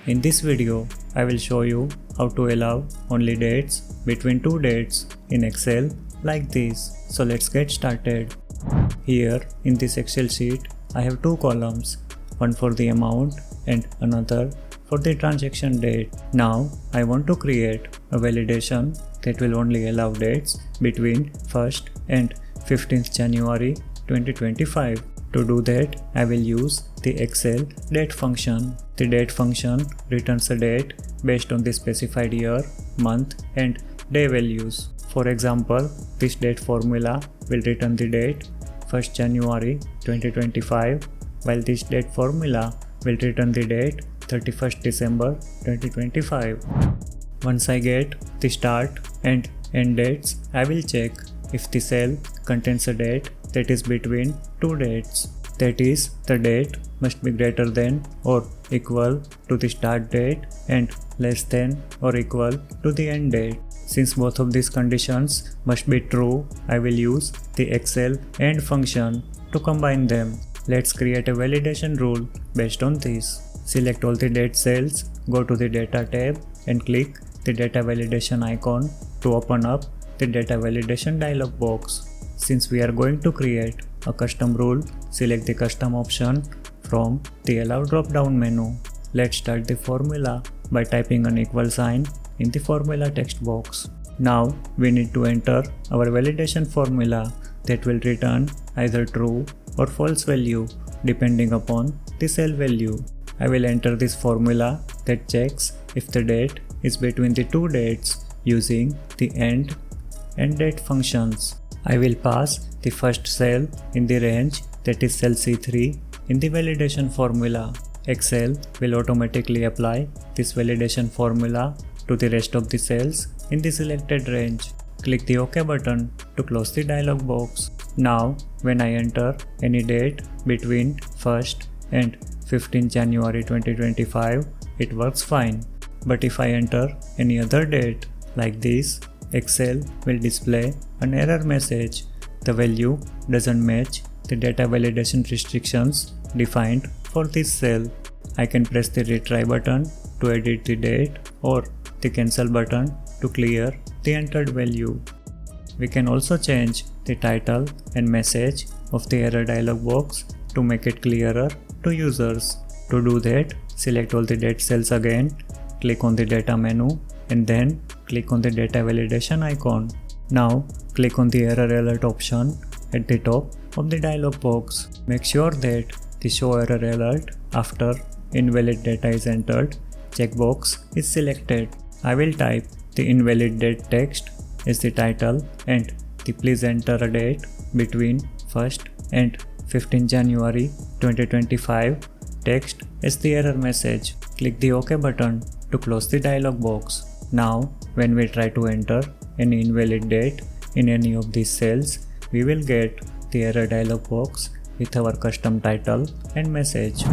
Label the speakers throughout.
Speaker 1: In this video, I will show you how to allow only dates between two dates in Excel like this. So let's get started. Here in this Excel sheet, I have two columns, one for the amount and another for the transaction date. Now I want to create a validation that will only allow dates between 1st and 15th January 2025. To do that, I will use the Excel date function. The date function returns a date based on the specified year, month and day values. For example, this date formula will return the date 1st January 2025, while this date formula will return the date 31st December 2025. Once I get the start and end dates, I will check if the cell contains a date that is between two dates. That is, the date must be greater than or equal to the start date and less than or equal to the end date. Since both of these conditions must be true, I will use the Excel AND function to combine them. Let's create a validation rule based on this. Select all the date cells, go to the Data tab and click the Data Validation icon to open up the Data Validation dialog box. Since we are going to create a custom rule, select the custom option from the Allow drop-down menu. Let's start the formula by typing an equal sign in the formula text box. Now we need to enter our validation formula that will return either true or false value depending upon the cell value. I will enter this formula that checks if the date is between the two dates using the AND and date functions. I will pass the first cell in the range, that is cell C3, in the validation formula. Excel will automatically apply this validation formula to the rest of the cells in the selected range. Click the OK button to close the dialog box. Now, when I enter any date between 1st and 15th January 2025, it works fine. But if I enter any other date like this, Excel will display an error message. The value doesn't match the data validation restrictions defined for this cell. I can press the retry button to edit the date or the cancel button to clear the entered value. We can also change the title and message of the error dialog box to make it clearer to users. To do that, select all the date cells again, click on the data menu and then click on the data validation icon. Now click on the error alert option at the top of the dialog box. Make sure that the show error alert after invalid data is entered checkbox is selected. I will type the invalid date text as the title and the please enter a date between 1st and 15th January 2025 text as the error message. Click the OK button to close the dialog box. Now, when we try to enter any invalid date in any of these cells, we will get the error dialog box with our custom title and message.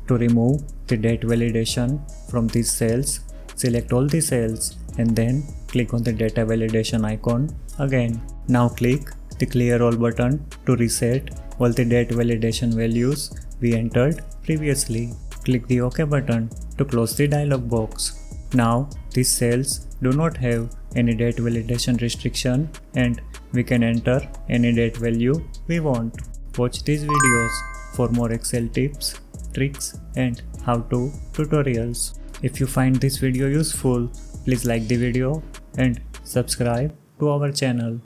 Speaker 1: To remove the date validation from these cells, select all the cells and then click on the data validation icon again. Now click the clear all button to reset all the date validation values we entered previously. Click the OK button to close the dialog box. Now these cells do not have any date validation restriction and we can enter any date value we want. Watch these videos for more Excel tips, tricks and how-to tutorials. If you find this video useful, please like the video and subscribe to our channel.